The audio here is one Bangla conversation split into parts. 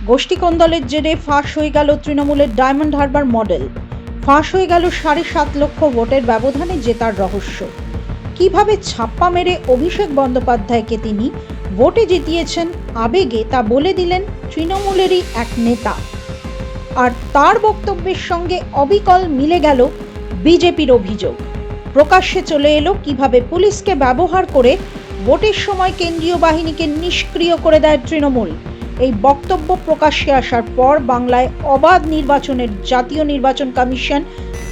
গোষ্ঠী কোন্দলের জেরে ফাঁস হয়ে গেল তৃণমূলের ডায়মন্ড হারবার মডেল। ফাঁস হয়ে গেল 7.5 লক্ষ ভোটের ব্যবধানে জেতার রহস্য। কিভাবে ছাপ্পা মেরে অভিষেক বন্দ্যোপাধ্যায়কে তিনি ভোটে জিতিয়েছেন আবেগে, তা বলে দিলেন তৃণমূলেরই এক নেতা। আর তার বক্তব্যের সঙ্গে অবিকল মিলে গেল বিজেপির অভিযোগ। প্রকাশ্যে চলে এলো কিভাবে পুলিশকে ব্যবহার করে ভোটের সময় কেন্দ্রীয় বাহিনীকে নিষ্ক্রিয় করে দেয় তৃণমূল। এই বক্তব্য প্রকাশ্যে আসার পর বাংলায় অবাধ নির্বাচনের জাতীয় নির্বাচন কমিশন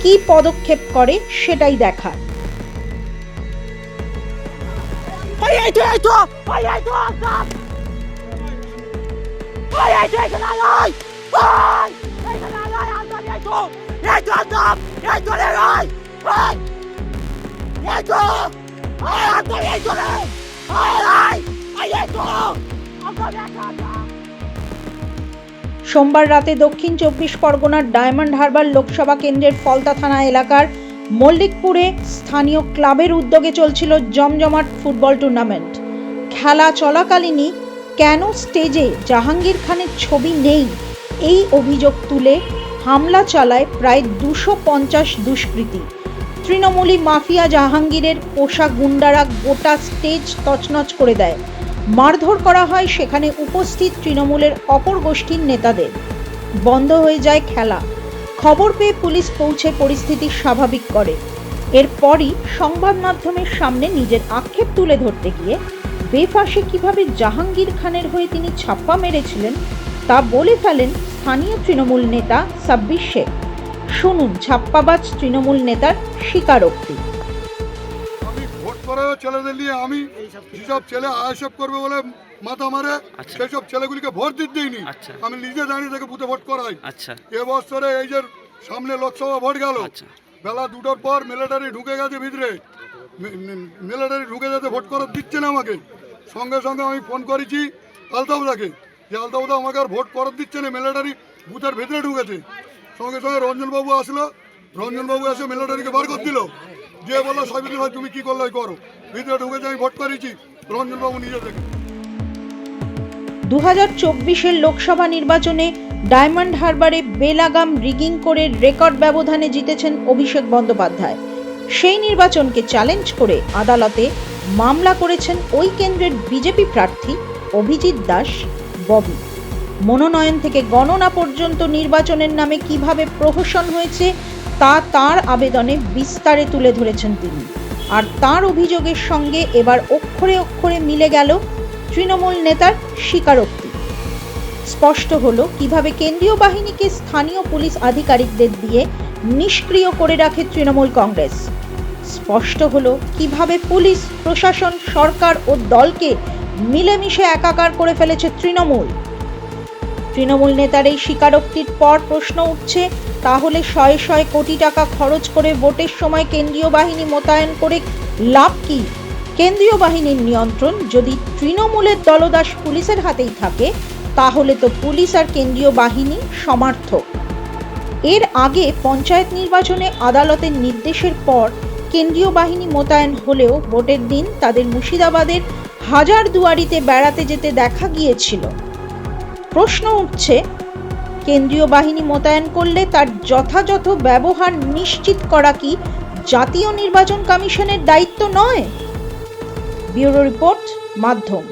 কি পদক্ষেপ করে সেটাই দেখার। সোমবার রাতে দক্ষিণ 24 পরগনার ডায়মন্ড হারবার লোকসভা কেন্দ্রের ফলতা থানা এলাকার মল্লিকপুরে স্থানীয় ক্লাবের উদ্যোগে চলছিল জমজমাট ফুটবল টুর্নামেন্ট। খেলা চলাকালীনই কেন স্টেজে জাহাঙ্গীর খানের ছবি নেই, এই অভিযোগ তুলে হামলা চালায় প্রায় 250 দুষ্কৃতী। তৃণমূলী মাফিয়া জাহাঙ্গীরের পোষা গুন্ডারা গোটা স্টেজ তছনছ করে দেয়। মারধর করা হয় সেখানে উপস্থিত তৃণমূলের অপর গোষ্ঠীর নেতাদের। বন্ধ হয়ে যায় খেলা। খবর পেয়ে পুলিশ পৌঁছে পরিস্থিতি স্বাভাবিক করে। এরপরই সংবাদ মাধ্যমের সামনে নিজের আক্ষেপ তুলে ধরতে গিয়ে বেফাঁসে কিভাবে জাহাঙ্গীর খানের হয়ে তিনি ছাপ্পা মেরেছিলেন তা বলে ফেলেন স্থানীয় তৃণমূল নেতা সাব্বির শেখ। শুনুন ছাপ্পাবাজ তৃণমূল নেতার স্বীকারোক্তি। ছেলেদের নিয়ে আমি যেসব ছেলে আয়সব করবে বলে মাথা মারে সেসব ছেলেগুলিকে ভোট দিতে দিইনি। আমি নিজে দাঁড়িয়ে থেকে বুথে ভোট করাই। এবছরে এই যে সামনে লোকসভা ভোট গেল, বেলা 2টার পর মিলিটারি ঢুকে গেছে ভিতরে। মিলিটারি ঢুকে যাতে ভোট করার দিচ্ছে না আমাকে। সঙ্গে সঙ্গে আমি ফোন করেছি আলতাবদাকে যে আলতাবদা আমাকে আর ভোট করার দিচ্ছে না, মিলিটারি বুথের ভিতরে ঢুকেছে। সঙ্গে সঙ্গে রঞ্জনবাবু আসলো, রঞ্জনবাবু এসে মিলিটারিকে বার করে দিল, দিয়ে বললো সাবিত্রী ভাই তুমি কি করলে করো। ভিতরে ঢুকেছে, আমি ভোট করেছি রঞ্জনবাবু নিজে থেকে। 2024-এর লোকসভা নির্বাচনে ডায়মন্ড হারবারে বেলাগাম রিগিং করে রেকর্ড ব্যবধানে জিতেছেন অভিষেক বন্দ্যোপাধ্যায়। সেই নির্বাচনকে চ্যালেঞ্জ করে আদালতে মামলা করেছেন ওই কেন্দ্রের বিজেপি প্রার্থী অভিজিৎ দাস ববি। মনোনয়ন থেকে গণনা পর্যন্ত নির্বাচনের নামে কিভাবে প্রহসন হয়েছে তা তার আবেদনে বিস্তারে তুলে ধরেছেন তিনি। আর তার অভিযোগের সঙ্গে এবার অক্ষরে অক্ষরে মিলে গেল তৃণমূল নেতার স্বীকারোক্তি। স্পষ্ট হলো কিভাবে কেন্দ্রীয় বাহিনীকে স্থানীয় পুলিশ আধিকারিকদের দিয়ে নিষ্ক্রিয় করে রাখে তৃণমূল কংগ্রেস। স্পষ্ট হলো কিভাবে পুলিশ প্রশাসন, সরকার ও দলকে মিলেমিশে একাকার করে ফেলেছে তৃণমূল। তৃণমূল নেতার এই স্বীকারোক্তির পর প্রশ্ন উঠছে, তাহলে শয়ে শয়ে কোটি টাকা খরচ করে ভোটের সময় কেন্দ্রীয় বাহিনী মোতায়েন করে লাভ কি? কেন্দ্রীয় বাহিনীর নিয়ন্ত্রণ যদি তৃণমূলের দলদাস পুলিশের হাতেই থাকে, তাহলে তো পুলিশ আর কেন্দ্রীয় বাহিনী সমার্থক। এর আগে পঞ্চায়েত নির্বাচনে আদালতের নির্দেশের পর কেন্দ্রীয় বাহিনী মোতায়েন হলেও ভোটের দিন তাদের মুর্শিদাবাদের হাজারদুয়ারিতে বেড়াতে যেতে দেখা গিয়েছিল। প্রশ্ন উঠছে, কেন্দ্রীয় বাহিনী মোতায়েন করলে তার যথাযথ ব্যবহার নিশ্চিত করা কি জাতীয় নির্বাচন কমিশনের দায়িত্ব নয়? ব্যুরো রিপোর্ট, মাধ্যম।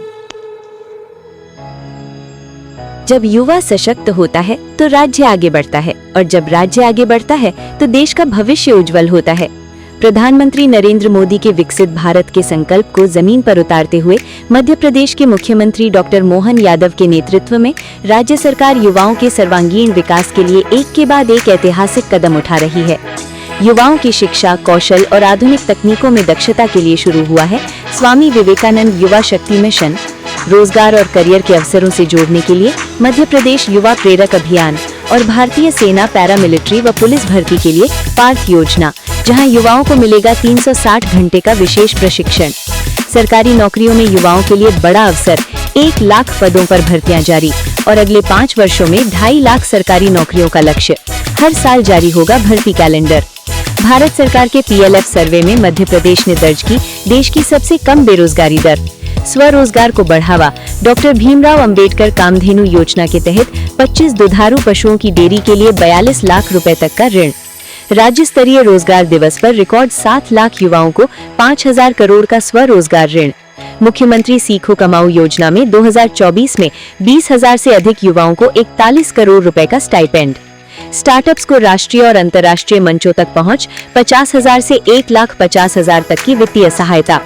जब युवा सशक्त होता है तो राज्य आगे बढ़ता है, और जब राज्य आगे बढ़ता है तो देश का भविष्य उज्जवल होता है। प्रधानमंत्री नरेंद्र मोदी के विकसित भारत के संकल्प को जमीन पर उतारते हुए मध्य प्रदेश के मुख्यमंत्री डॉक्टर मोहन यादव के नेतृत्व में राज्य सरकार युवाओं के सर्वांगीण विकास के लिए एक के बाद एक ऐतिहासिक कदम उठा रही है। युवाओं की शिक्षा, कौशल और आधुनिक तकनीकों में दक्षता के लिए शुरू हुआ है स्वामी विवेकानंद युवा शक्ति मिशन। रोजगार और करियर के अवसरों से जोड़ने के लिए मध्य प्रदेश युवा प्रेरक अभियान और भारतीय सेना, पैरामिलिट्री व पुलिस भर्ती के लिए पार्थ योजना, जहां युवाओं को मिलेगा 360 घंटे का विशेष प्रशिक्षण। सरकारी नौकरियों में युवाओं के लिए बड़ा अवसर, 1 लाख पदों पर भर्तियां जारी, और अगले 5 वर्षों में 2.5 लाख सरकारी नौकरियों का लक्ष्य। हर साल जारी होगा भर्ती कैलेंडर। भारत सरकार के PLF सर्वे में मध्य प्रदेश ने दर्ज की देश की सबसे कम बेरोजगारी दर। स्वरोजगार को बढ़ावा। डॉक्टर भीमराव अंबेडकर कामधेनु योजना के तहत 25 दुधारू पशुओं की डेयरी के लिए 42 लाख रुपए तक का ऋण। राज्य स्तरीय रोजगार दिवस पर रिकॉर्ड 7 लाख युवाओं को 5,000 करोड़ का स्वरोजगार ऋण। मुख्यमंत्री सीखो कमाओ योजना में 2024 में 20,000 से अधिक युवाओं को 41 करोड़ रुपए का स्टाइपेंड। स्टार्टअप्स को राष्ट्रीय और अंतर्राष्ट्रीय मंचों तक पहुंच, 50,000 से 1,50,000 तक की वित्तीय सहायता।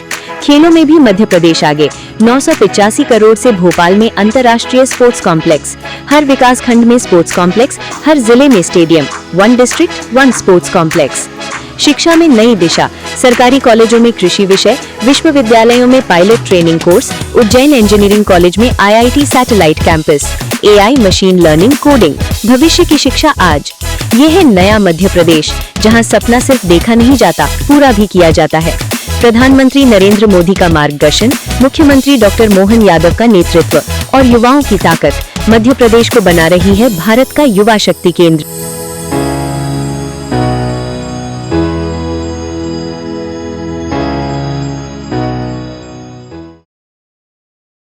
खेलों में भी मध्य प्रदेश आगे, 985 करोड़ से भोपाल में अंतर्राष्ट्रीय स्पोर्ट्स कॉम्प्लेक्स। हर विकास खंड में स्पोर्ट्स कॉम्प्लेक्स, हर जिले में स्टेडियम, 1 डिस्ट्रिक्ट 1 स्पोर्ट्स कॉम्प्लेक्स। शिक्षा में नई दिशा, सरकारी कॉलेजों में कृषि विषय, विश्वविद्यालयों में pilot training course, Ujjain engineering college में IIT satellite campus, AI machine learning coding. भविष्य की शिक्षा आज। ये है नया मध्य प्रदेश, जहां सपना सिर्फ देखा नहीं जाता, पूरा भी किया जाता है। प्रधानमंत्री नरेंद्र मोदी का मार्गदर्शन, मुख्यमंत्री डॉक्टर मोहन यादव का नेतृत्व और युवाओं की ताकत मध्य प्रदेश को बना रही है भारत का युवा शक्ति केंद्र।